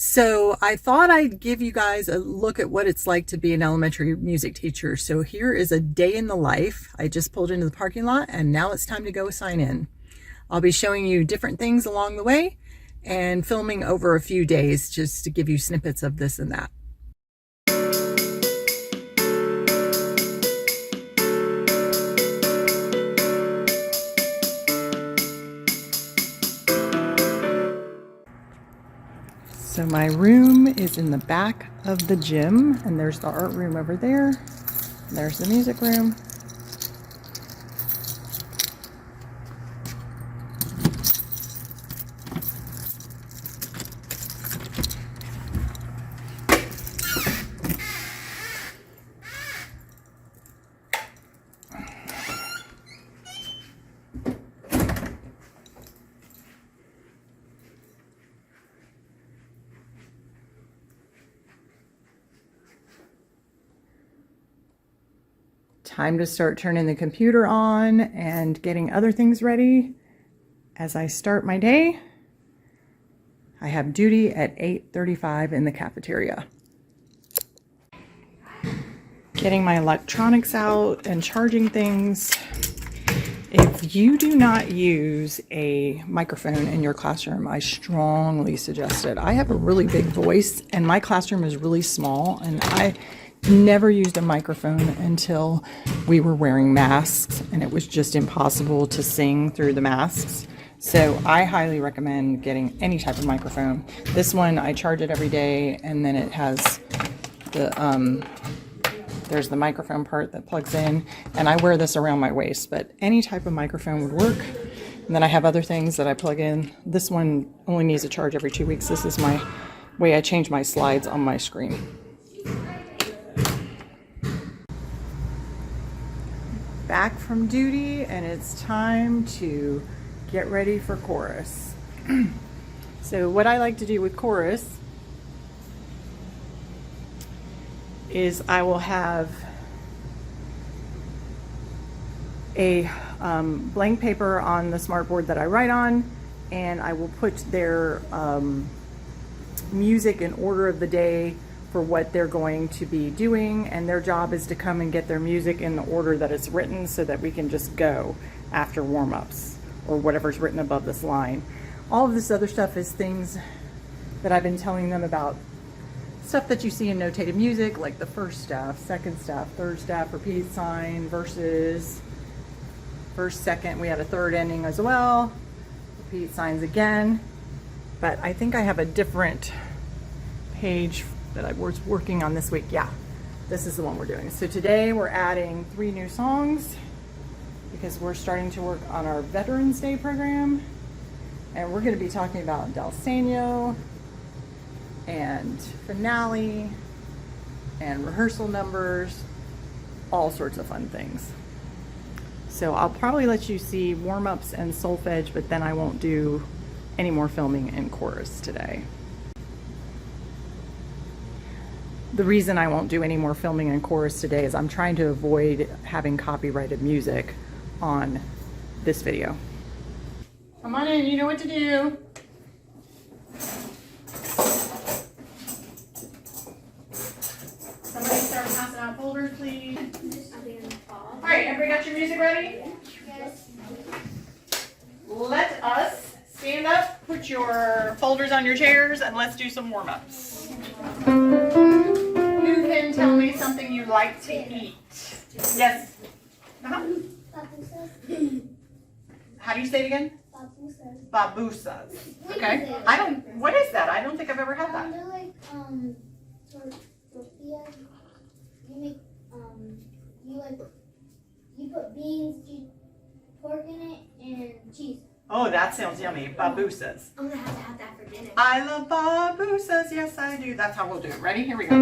So I thought I'd give you guys a look at what it's like to be an elementary music teacher. So here is a day in the life. I just pulled into the parking lot and now it's time to go sign in. I'll be showing you different things along the way and filming over a few days just to give you snippets of this and that. So my room is in the back of the gym, and there's the art room over there. There's the music room. Time to start turning the computer on and getting other things ready. As I start my day, I have duty at 8:35 in the cafeteria. Getting my electronics out and charging things. If you do not use a microphone in your classroom, I strongly suggest it. I have a really big voice and my classroom is really small, and I never used a microphone until we were wearing masks and it was just impossible to sing through the masks. So I highly recommend getting any type of microphone. This one, I charge it every day, and then it has the there's the microphone part that plugs in, and I wear this around my waist, but any type of microphone would work. And then I have other things that I plug in. This one only needs a charge every 2 weeks. This is my way I change my slides on my screen. Back from duty, and it's time to get ready for chorus. So what I like to do with chorus is I will have a blank paper on the smartboard that I write on, and I will put their music in order of the day for what they're going to be doing, and their job is to come and get their music in the order that it's written so that we can just go after warm-ups or whatever's written above this line. All of this other stuff is things that I've been telling them about, stuff that you see in notated music, like the first staff, second staff, third staff, repeat sign, verses, first, second, we had a third ending as well, repeat signs again. But I think I have a different page that I was working on this week. Yeah, this is the one we're doing. So today we're adding 3 new songs because we're starting to work on our Veterans Day program, and we're going to be talking about Del Stano and finale and rehearsal numbers, all sorts of fun things. So I'll probably let you see warm-ups and solfege, but then I won't do any more filming in chorus today. The reason I won't do any more filming in chorus today is I'm trying to avoid having copyrighted music on this video. Come on in, you know what to do. Somebody start passing out folders, please. All right, everybody got your music ready? Yes. Let us stand up, put your folders on your chairs, and let's do some warm-ups. Who can tell me something you like to eat? Yes. How do you say it again? Babusas. Okay. What is that? I don't think I've ever had that. They're like tortillas. You make you put beans, pork in it, and cheese. Oh, that sounds yummy. Babusas. I'm gonna have that for dinner. I love babusas, yes I do. That's how we'll do it. Ready? Here we go.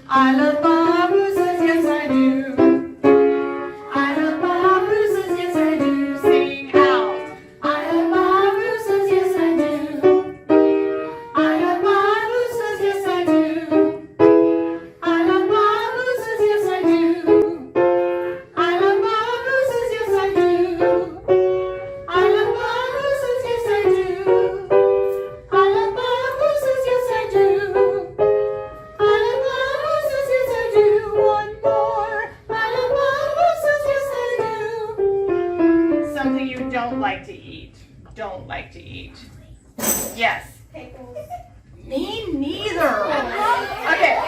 I love babusas, yes I do. I love babusas, yes I do. Sing out. I love babusas, yes I do. I love babusas, yes I do. I love babusas, yes I do. I love babusas, yes I do. I love babusas, yes I do. I love babusas, yes I do. to eat? Yes. Pickles. Me neither. Okay,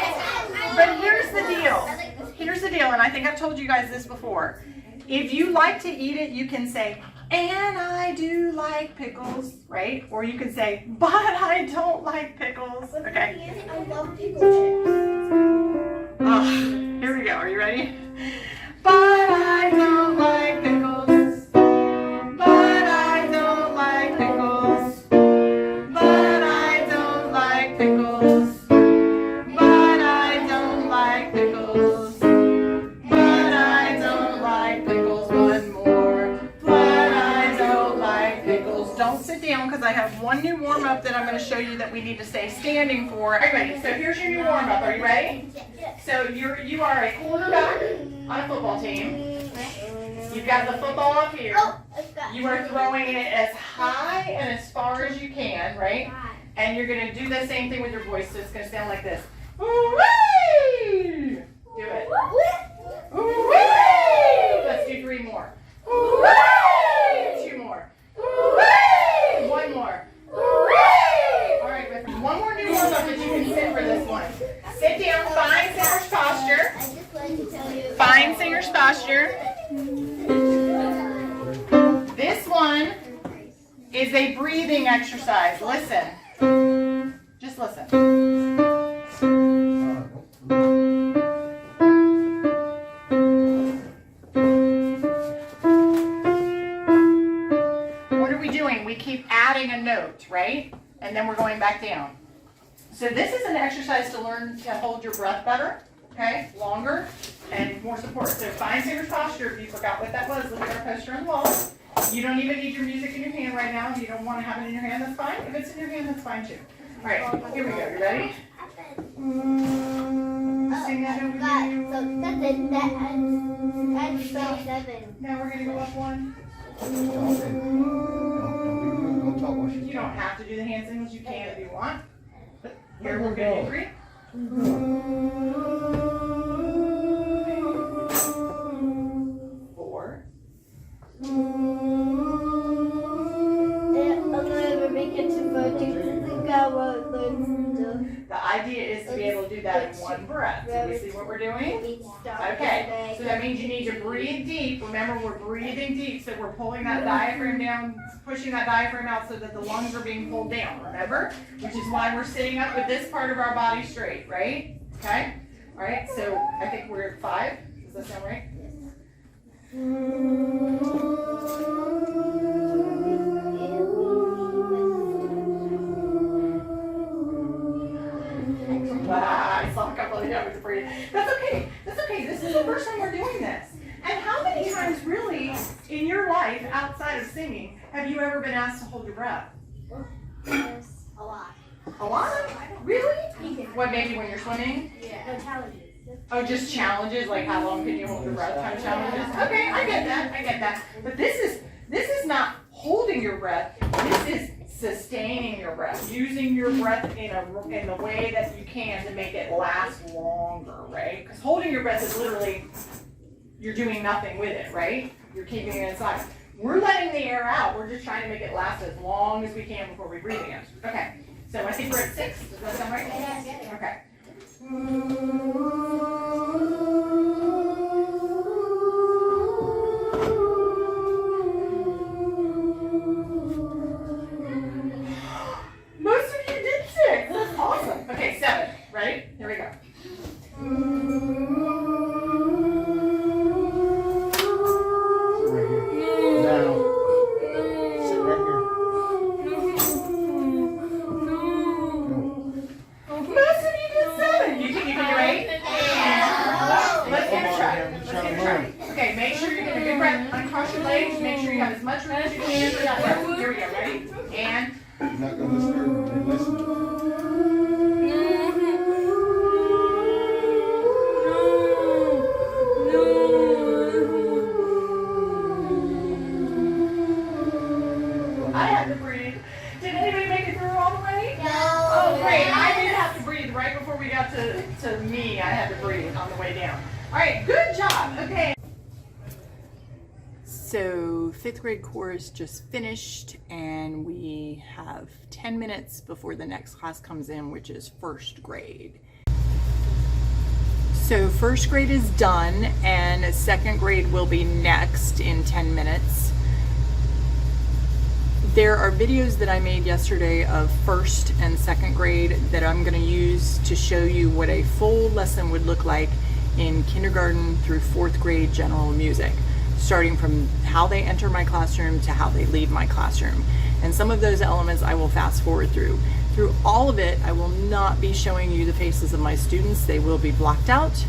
but here's the deal. Here's the deal, and I think I've told you guys this before. If you like to eat it, you can say, and I do like pickles, right? Or you can say, but I don't like pickles, okay? I love pickle chips. Oh, here we go. Are you ready? But I don't like pickles. But I don't like pickles. But I don't like pickles. But I don't like pickles. But I don't like pickles. One more. But I don't like pickles. Don't sit down because I have one new warm up that I'm going to show you that we need to stay standing for. Everybody, so here's your new warm up. Are you ready? So you are a quarterback on a football team. You've got the football up here. You are throwing it as high and as far as you can, right? And you're going to do the same thing with your voice, so it's going to sound like this. Woo-wee! Do it. Woo-wee! Let's do 3 more. Woo-wee! 2 more. Woo-wee! 1 more. Woo-wee! All right, Griffin. One more new warm up that you can sit for this one. Sit down, find singer's posture. I just wanted to tell you. Find singer's posture. This one is a breathing exercise. Listen. Just listen. What are we doing? We keep adding a note, right? And then we're going back down. So this is an exercise to learn to hold your breath better, okay? Longer and more support. So find singer's posture. If you forgot what that was, look at our poster on the wall. You don't even need your music in your hand right now. If you don't want to have it in your hand, that's fine. If it's in your hand, that's fine too. All right, here we go. You ready? Sing that over you. So that's 7. Now we're going to go up 1. You don't have to do the hand signals. You can if you want. But here we're going to do 3. 4. The idea is to be able to do that in one breath. Do we see what we're doing? Okay, so that means you need to breathe deep. Remember, we're breathing deep, so we're pulling that diaphragm down, pushing that diaphragm out so that the lungs are being pulled down, remember? Which is why we're sitting up with this part of our body straight, right? Okay? All right, so I think we're at 5. Does that sound right? I saw a couple of you having to breathe. That's okay. That's okay. This is the first time we're doing this. And how many times really in your life outside of singing have you ever been asked to hold your breath? Yes, a lot. A lot? Really? What, maybe when you're swimming? Yeah. Challenges. Oh, just challenges, like how long can you hold your breath kind of challenges? Okay, I get that. I get that. But this is not holding your breath. This is sustaining your breath, using your breath in the way that you can to make it last longer, right? Because holding your breath is literally, you're doing nothing with it, right? You're keeping it inside. We're letting the air out. We're just trying to make it last as long as we can before we breathe again. Okay, so I think we're at 6. Does that sound right? Yes. Okay. Most of you did 6. That's awesome. Okay, 7. Ready? Here we go. Most of you did 7. You can do 8? Let's give it a try. Let's give it a try. Okay, make sure you're getting a good breath. Uncross your legs. Make sure you have as much room as you can for that breath. Here we go. Ready? And You're not going to disturb them. Listen. I had to breathe. Did anybody make it through all the way? No. Oh, great. I did have to breathe right before we got to me. I had to breathe on the way down. All right, good job. Okay. So 5th grade chorus just finished, and we have 10 minutes before the next class comes in, which is 1st grade. So 1st grade is done, and 2nd grade will be next in 10 minutes. There are videos that I made yesterday of 1st and 2nd grade that I'm going to use to show you what a full lesson would look like in kindergarten through 4th grade general music, starting from how they enter my classroom to how they leave my classroom. And some of those elements I will fast forward through. Through all of it, I will not be showing you the faces of my students. They will be blocked out,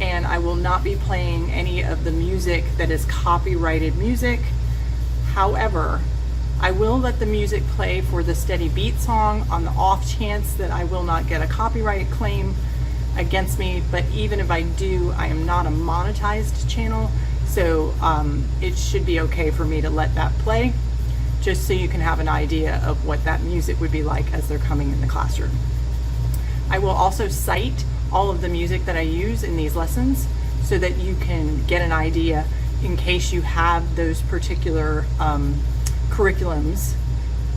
and I will not be playing any of the music that is copyrighted music. However, I will let the music play for the Steady Beat song on the off chance that I will not get a copyright claim against me, but even if I do, I am not a monetized channel, so it should be okay for me to let that play, just so you can have an idea of what that music would be like as they're coming in the classroom. I will also cite all of the music that I use in these lessons so that you can get an idea in case you have those particular curriculums.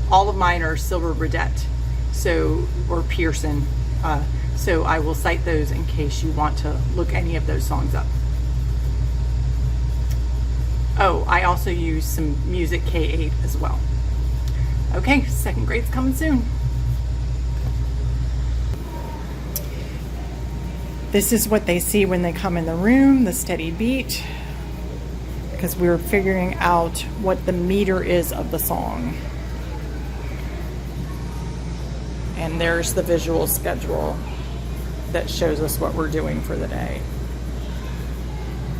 All of mine are Silver Burdette, or Pearson. So I will cite those in case you want to look any of those songs up. Oh, I also use some Music K8 as well. Okay, 2nd grade's coming soon. This is what they see when they come in the room, the Steady Beat, because we're figuring out what the meter is of the song. And there's the visual schedule that shows us what we're doing for the day.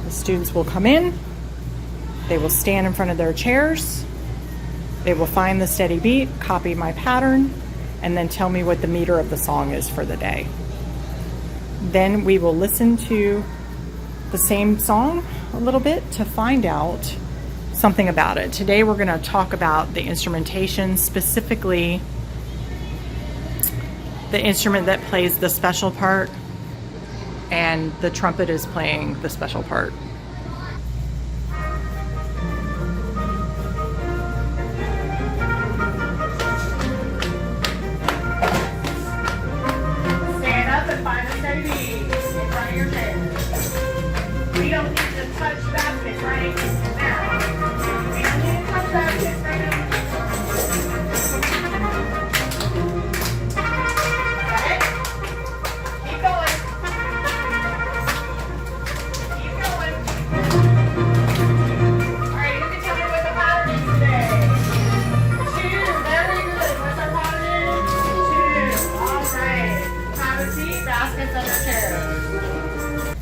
The students will come in, they will stand in front of their chairs, they will find the Steady Beat, copy my pattern, and then tell me what the meter of the song is for the day. Then we will listen to the same song a little bit to find out something about it. Today we're going to talk about the instrumentation, specifically the instrument that plays the special part, and the trumpet is playing the special part. Stand up and find a steady beat in front of your chair. We don't need to touch baskets right now. We don't need to touch baskets right now.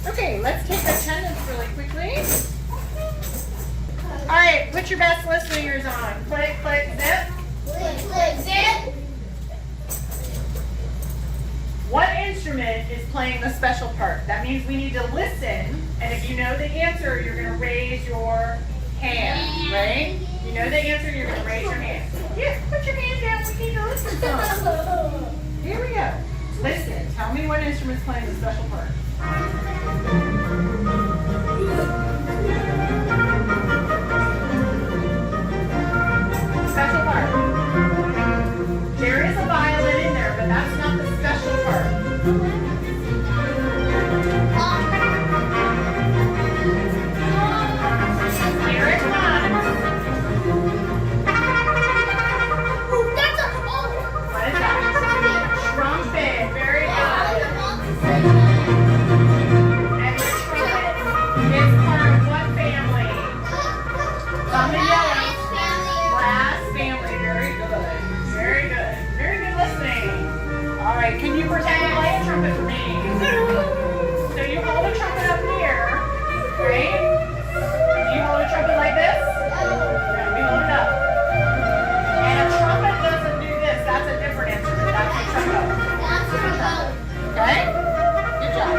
Okay, let's take attendance really quickly. All right, put your best listening ears on. Click, click, zip. Click, click, zip. What instrument is playing the special part? That means we need to listen, and if you know the answer, you're going to raise your hand, right? You know the answer, you're going to raise your hand. Yeah, put your hand down. We need to listen some. Here we go. Listen. Tell me what instrument's playing the special part. Special part. There is a violin in there, but that's not the special part. Here it comes. What is that? Trumpet. Very good. And the trumpet is part of what family? Somebody yelling. Brass family. Very good. Very good. Very good listening. All right. Can you pretend to play a trumpet for me? So you hold a trumpet up here, right? You hold a trumpet like this? No, we hold it up. And a trumpet doesn't do this. That's a different instrument. That's a trumpet. Okay? Good job.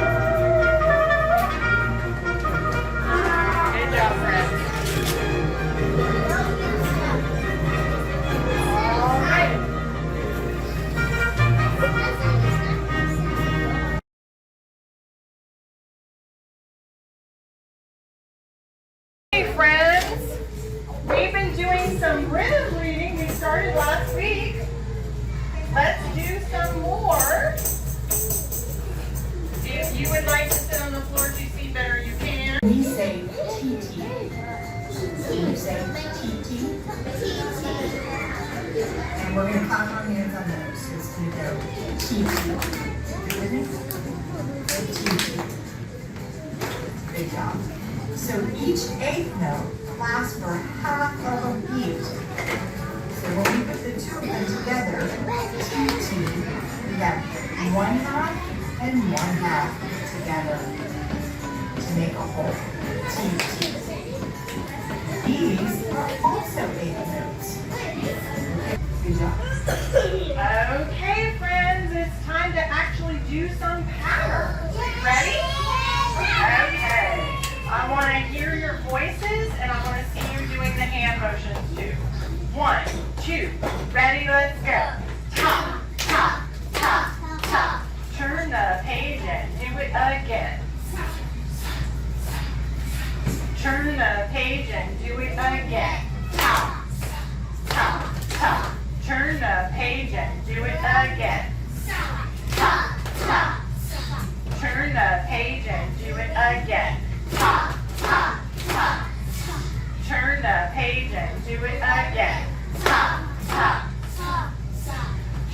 some rhythm reading. We started last week. Let's do some more. If you would like to sit on the floor to see better, you can. We say TT. You say TT. And we're going to clap our hands on those. So it's going to go TT. You with me? TT. Good job. So each eighth note lasts for half of a beat. So when we put the two of them together, TT, we have one half and one half together to make a whole. TT. These are also eighth notes. Good job. Okay, friends, it's time to actually do some patterns. Ready? Okay. I want to hear your voices and I want to see you doing the hand motions too. 1, 2, ready, let's go. Ta, ta, ta, ta. Turn the page and do it again. Turn the page and do it again. Ta, ta, ta. Turn the page and do it again. Ta, ta. Turn the page and do it again. Ta, ta, ta. Turn the page and do it again. Ta, ta.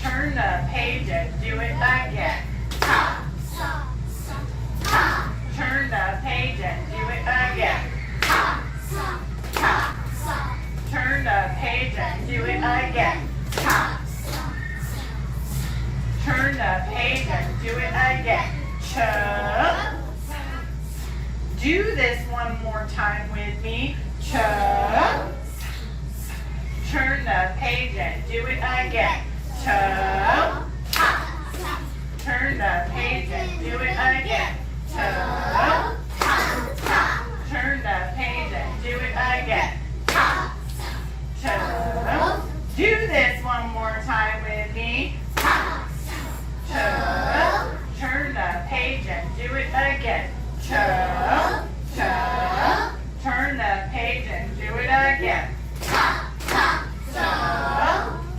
Turn the page and do it again. Ta, ta. Turn the page and do it again. Ta, ta. Turn the page and do it again. Ta. Turn the page and do it again. Cha. Do this one more time with me. Cha. Turn the page and do it again. Cha. Turn the page and do it again. Ta. Turn the page and do it again. Ta. Do this one more time with me. Ta. Turn the page and do it again. Ta. Turn the page and do it again.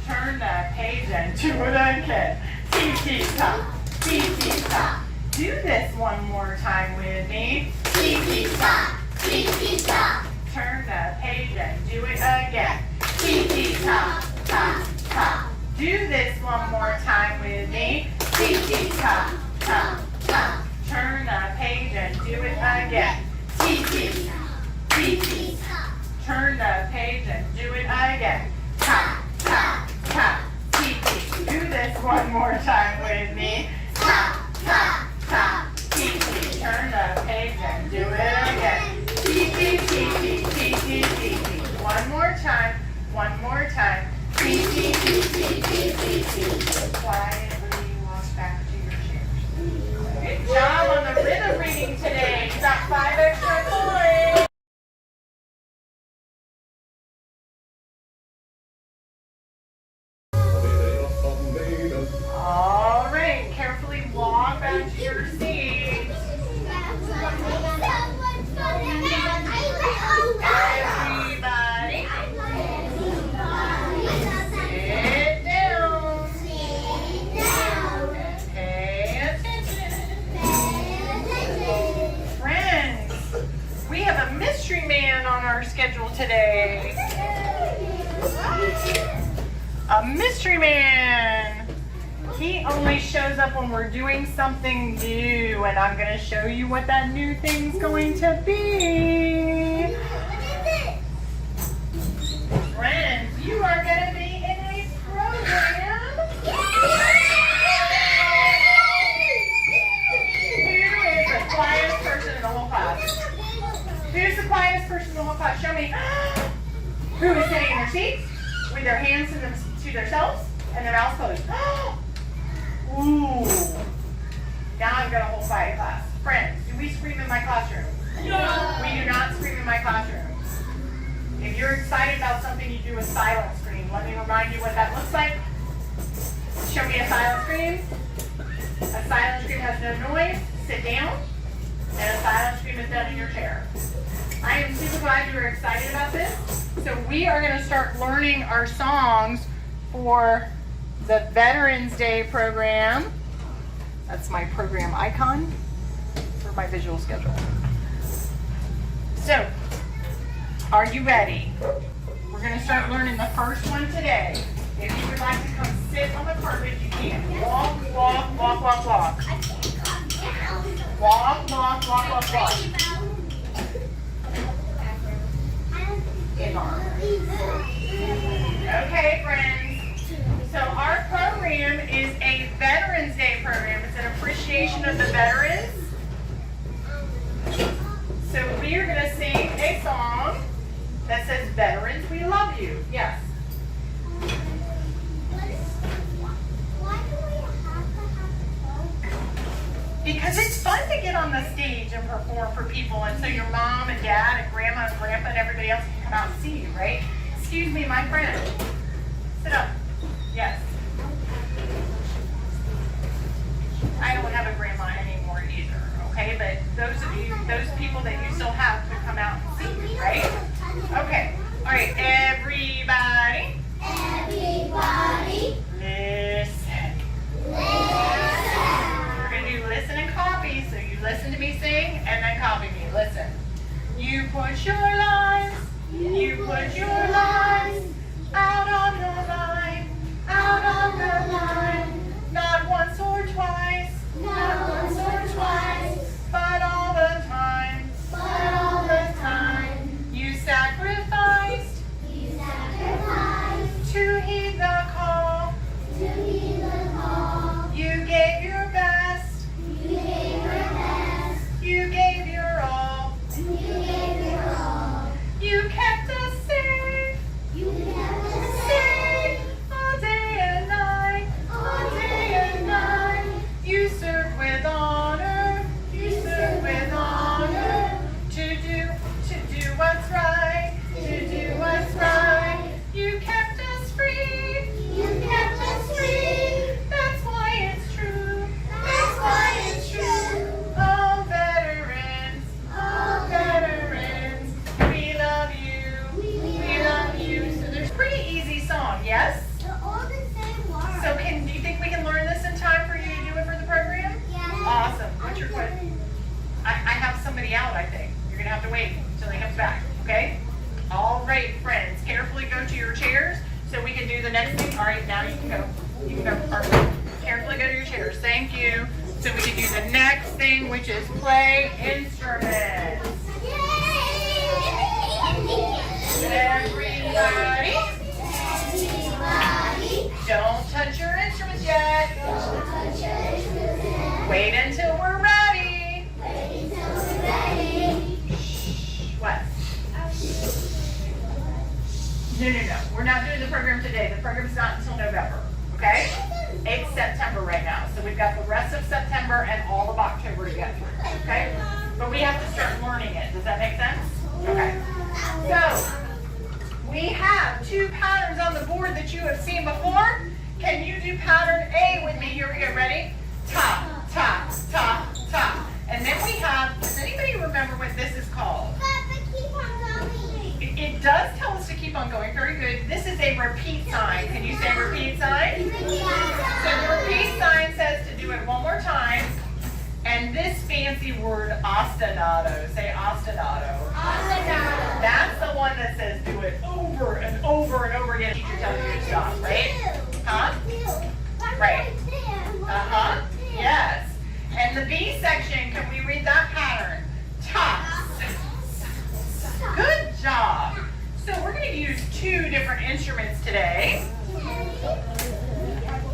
Turn the page and do it again. Tee-tee-ta, tee-tee-ta. Do this one more time with me. Tee-tee-ta, tee-tee-ta. Turn the page and do it again. Tee-tee-ta, ta, ta. Do this one more time with me. Tee-tee-ta, ta, ta. Turn the page and do it again. Tee-tee-ta, tee-tee-ta. Turn the page and do it again. Ta, ta, ta, tee-tee. Do this one more time with me. Ta, ta, ta, tee-tee. Turn the page and do it again. Tee-tee, tee-tee, tee-tee, tee-tee. One more time. One more time. Tee-tee, tee-tee, tee-tee, tee-tee. Quietly walk back to your chairs. Good job on the rhythm reading today. You got 5 extra points. All right, carefully walk back to your seats. Everybody, sit down. Pay attention. Friends, we have a mystery man on our schedule today. A mystery man. He only shows up when we're doing something new, and I'm going to show you what that new thing's going to be. Friends, you are going to be in a program. Who is the quietest person in the whole class? Who's the quietest person in the whole class? Show me. Who is sitting in their seats with their hands to themselves and their mouths closed? Ooh. Now I'm going to hold quiet class. Friends, do we scream in my classroom? No. We do not scream in my classroom. If you're excited about something, you do a silent scream. Let me remind you what that looks like. Show me a silent scream. A silent scream has no noise. Sit down. And a silent scream is done in your chair. I am super glad you are excited about this. So we are going to start learning our songs for the Veterans Day program. That's my program icon for my visual schedule. So, are you ready? We're going to start learning the first one today. If you would like to come sit on the carpet, you can. Walk, walk, walk, walk, walk. I can't come down. Walk, walk, walk, walk, walk. In arm. Okay, friends. So our program is a Veterans Day program. It's an appreciation of the veterans. So we are going to sing a song that says, "Veterans, we love you." Yes. Why do we have to have Because it's fun to get on the stage and perform for people, and so your mom and dad and grandma and grandpa and everybody else can come out and see you, right? Excuse me, my friend. Sit up. Yes. I don't have a grandma anymore either, okay? But those people that you still have could come out and see you, right? Okay. All right, everybody. Everybody, Listen. listen. We're going to do listen and copy. So you listen to me sing and then copy me. Listen. You put your lives out on the line, out on the line. Not once or twice, Not once or twice, but all the time. but all the time. You sacrificed You sacrificed to heed the call. to heed the call. You gave your best. You gave your best. You gave your all. You gave your all. You kept us safe. You kept us Safe all day and night. all day and night. You served with honor. You served with honor. To do what's right. To do what's right. You kept us free. You kept us free. That's why it's true. That's why it's true. All veterans. All Veterans. We love you. We love you. So there's a pretty easy song, yes? They're all the same words. So do you think we can learn this in time for you to do it for the program? Yeah. Awesome. What's your question? I have somebody out, I think. You're going to have to wait until he comes back, okay? All right, friends. Carefully go to your chairs so we can do the next thing. All right, now you can go. You can go. Perfect. Carefully go to your chairs. Thank you. So we can do the next thing, which is play instruments. Everybody, Everybody, don't touch your instruments yet. touch your instruments. Wait until we're ready. Wait until we're ready. What? No. We're not doing the program today. The program's not until November, okay? It's September right now. So we've got the rest of September and all of October to get through, okay? But we have to start learning it. Does that make sense? Okay. So, we have two patterns on the board that you have seen before. Can you do pattern A with me? Here we go. Ready? Top, top, top, top. And then we have, does anybody remember what this is called? Papa, keep on going. It does tell us to keep on going. Very good. This is a repeat sign. Can you say repeat sign? So the repeat sign says to do it one more time. And this fancy word, ostinato. Say ostinato. That's the one that says do it over and over and over again. Teacher tells you to stop, right? Huh? Right. Uh-huh. Yes. And the B section, can we read that pattern? Tops. Good job. So we're going to use two different instruments today.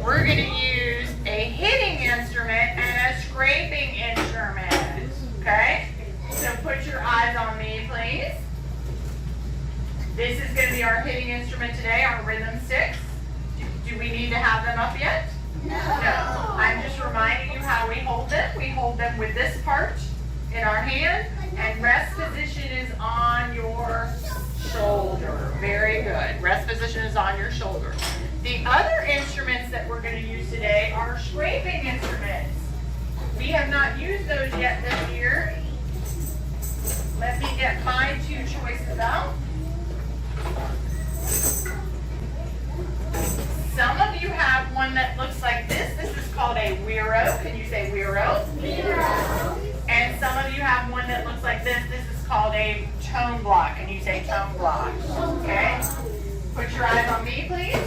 We're going to use a hitting instrument and a scraping instrument. Okay? So put your eyes on me, please. This is going to be our hitting instrument today, our rhythm sticks. Do we need to have them up yet? No. I'm just reminding you how we hold them. We hold them with this part in our hand, and rest position is on your shoulder. Very good. Rest position is on your shoulder. The other instruments that we're going to use today are scraping instruments. We have not used those yet this year. Let me get my two choices out. one that looks like this. This is called a Wero. Can you say Wero? Wero. And some of you have one that looks like this. This is called a tone block. Can you say tone block? Okay. Put your eyes on me, please.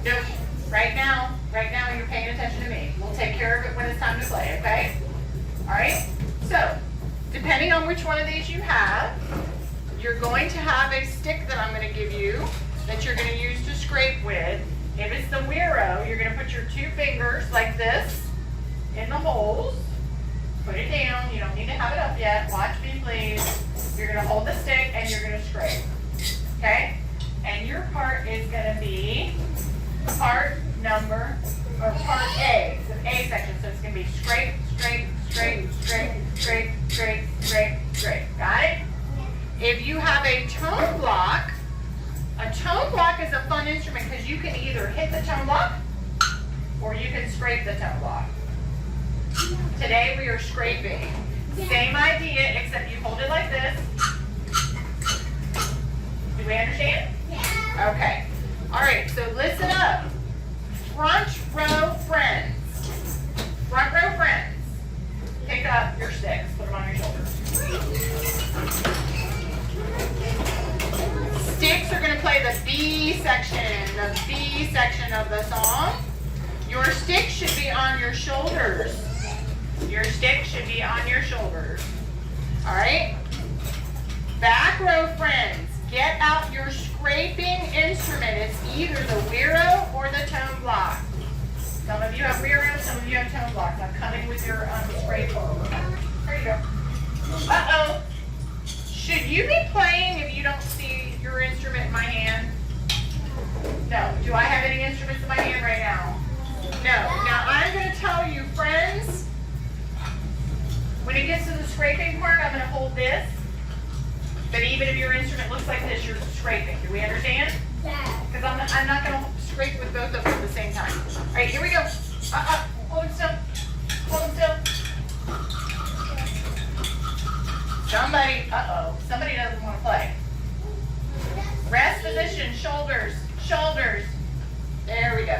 No. Right now you're paying attention to me. We'll take care of it when it's time to play, okay? All right? So, depending on which one of these you have, you're going to have a stick that I'm going to give you that you're going to use to scrape with. If it's the Wero, you're going to put your 2 fingers like this in the holes. Put it down. You don't need to have it up yet. Watch me, please. You're going to hold the stick and you're going to scrape. Okay? And your part is going to be part A. It's an A section, so it's going to be scrape, scrape, scrape, scrape, scrape, scrape, scrape, scrape. Got it? If you have a tone block is a fun instrument because you can either hit the tone block or you can scrape the tone block. Today we are scraping. Same idea, except you hold it like this. Do we understand? Yeah. Okay. All right, so listen up. Front row friends. Front row friends. Pick up your sticks. Put them on your shoulders. Sticks are going to play the B section of the song. Your stick should be on your shoulders. Your stick should be on your shoulders. All right? Back row friends, get out your scraping instrument. It's either the Wero or the tone block. Some of you have Wero, some of you have tone blocks. I'm coming with your scraper. There you go. Uh-oh. Should you be playing if you don't see your instrument in my hand? No. Do I have any instruments in my hand right now? No. Now I'm going to tell you, friends, when it gets to the scraping part, I'm going to hold this. But even if your instrument looks like this, you're scraping. Do we understand? Yeah. Because I'm not going to scrape with both of them at the same time. All right, here we go. Hold them still. Hold them still. Somebody doesn't want to play. Rest position, shoulders, shoulders. There we go.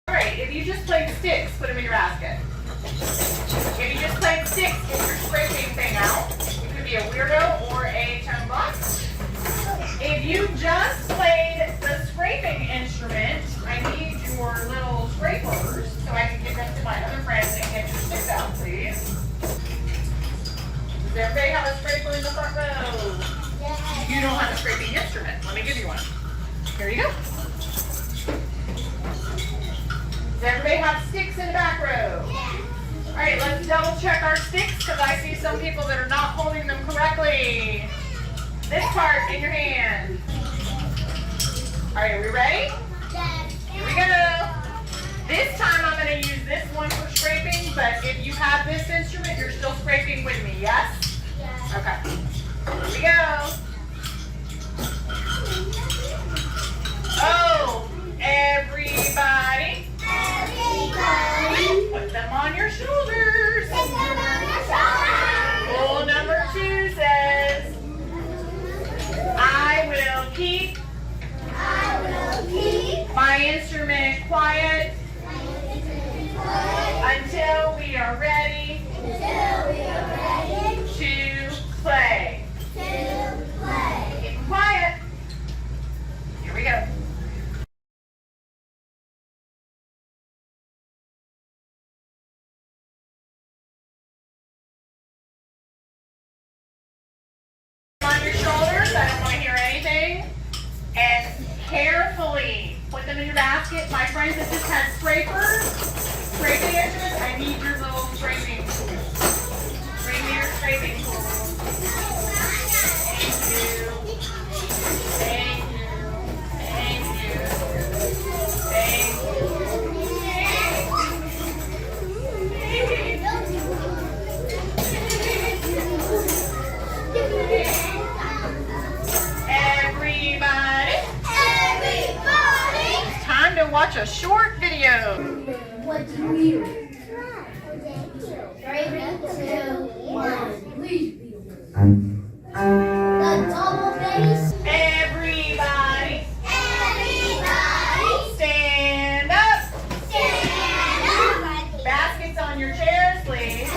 All right, if you just played sticks, put them in your basket. If you just played sticks, get your scraping thing out. It could be a Wero or a tone block. If you just played the scraping instrument, I need your little scrapers so I can give them to my other friends and get your sticks out, please. Does everybody have a scraper in the front row? Yeah. You don't have a scraping instrument. Let me give you one. Here you go. Does everybody have sticks in the back row? All right, let's double check our sticks because I see some people that are not holding them correctly. This part in your hand. All right, are we ready? Here we go. This time I'm going to use this one for scraping, but if you have this instrument, you're still scraping with me, yes? Yeah. Okay. Here we go. Oh, everybody. Everybody. Put them on your shoulders. Put them on your shoulders. Rule number 2 says, I will keep my instrument quiet until we are ready to play. Keep them quiet. Here we go. On your shoulders, I don't want to hear anything. And carefully put them in your basket. My friends, if this has scrapers, scraping instruments, I need your little scraping tools. Bring me your scraping tools. Thank you. Thank you. Thank you. Thank Everybody. It's time to watch a short video. What do you The double bass. Everybody, Everybody, stand up. stand up. Baskets on your chairs, please.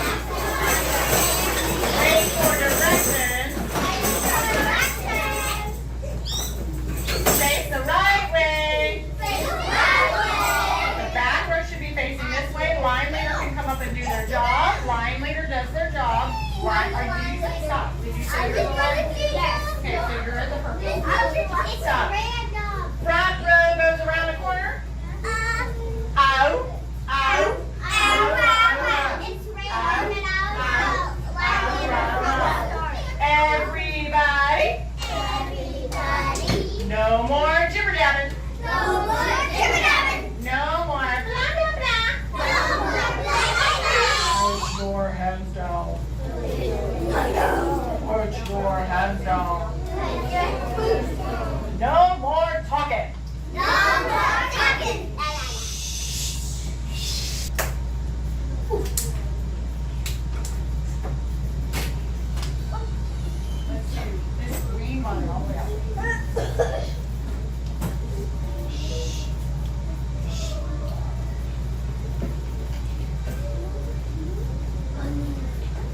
Wait for directions. Face the right way. The back row should be facing this way. Line leader can come up and do their job. Line leader does their job. Stop. Did you say you're the line? Okay, so you're in the purple. Stop. Front row goes around the corner. Out. Out. Everybody. No more jibber jabbing. No more. Put your hands down. Put your hands down. No more talking. Let's do this green one all the way up.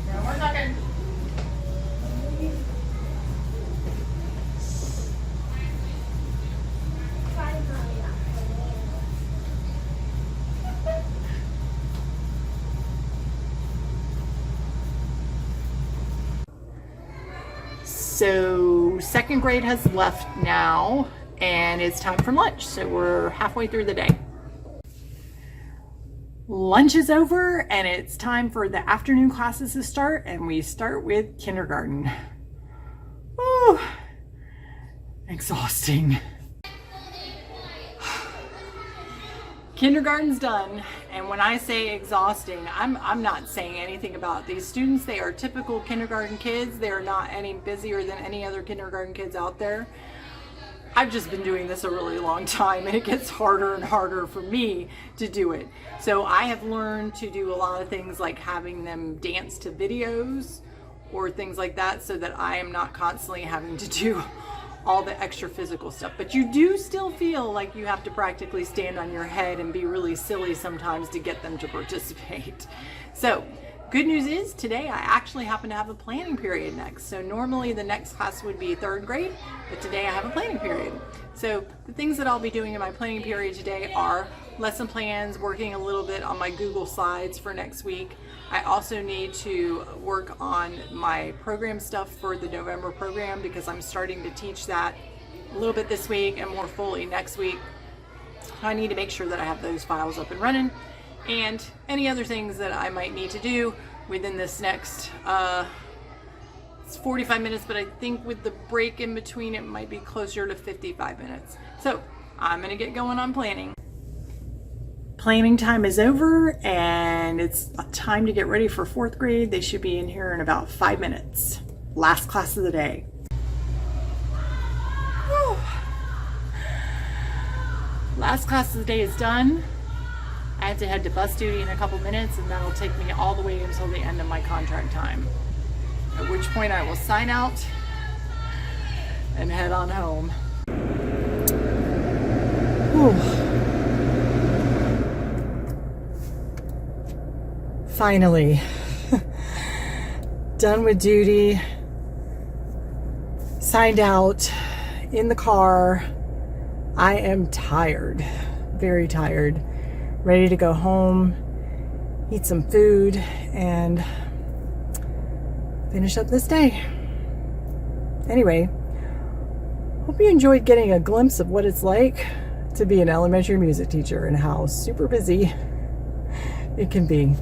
No more talking. So second grade has left now and it's time for lunch. So we're halfway through the day. Lunch is over and it's time for the afternoon classes to start, and we start with kindergarten. Whew. Exhausting. Kindergarten's done, and when I say exhausting, I'm not saying anything about these students. They are typical kindergarten kids. They are not any busier than any other kindergarten kids out there. I've just been doing this a really long time, and it gets harder and harder for me to do it. So I have learned to do a lot of things like having them dance to videos or things like that, so that I am not constantly having to do all the extra physical stuff. But you do still feel like you have to practically stand on your head and be really silly sometimes to get them to participate. So good news is today I actually happen to have a planning period next. So normally the next class would be third grade, but today I have a planning period. So the things that I'll be doing in my planning period today are lesson plans, working a little bit on my Google Slides for next week. I also need to work on my program stuff for the November program, because I'm starting to teach that a little bit this week and more fully next week. I need to make sure that I have those files up and running, and any other things that I might need to do within this next, it's 45 minutes, but I think with the break in between it might be closer to 55 minutes. So I'm gonna get going on planning. Planning time is over, and it's time to get ready for fourth grade. They should be in here in about 5 minutes. Last class of the day. Whew. Last class of the day is done. I have to head to bus duty in a couple minutes, and that'll take me all the way until the end of my contract time. At which point I will sign out and head on home. Whew. Finally, done with duty, signed out, in the car. I am tired, very tired, ready to go home, eat some food, and finish up this day. Anyway, hope you enjoyed getting a glimpse of what it's like to be an elementary music teacher and how super busy it can be.